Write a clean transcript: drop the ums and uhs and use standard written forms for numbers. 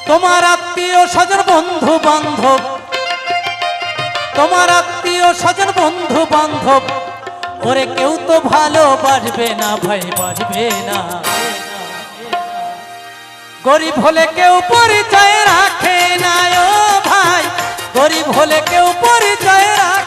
তোমার আত্মীয় স্বজন বন্ধু বান্ধব, তোমার আত্মীয় স্বজন বন্ধু বান্ধব, ওরে কেউ তো ভালোবাসবে না ভাই, বাসবে না। গরিব হলে কেউ পরিচয় রাখে না ও ভাই, গরিব হলে কেউ পরিচয় রাখে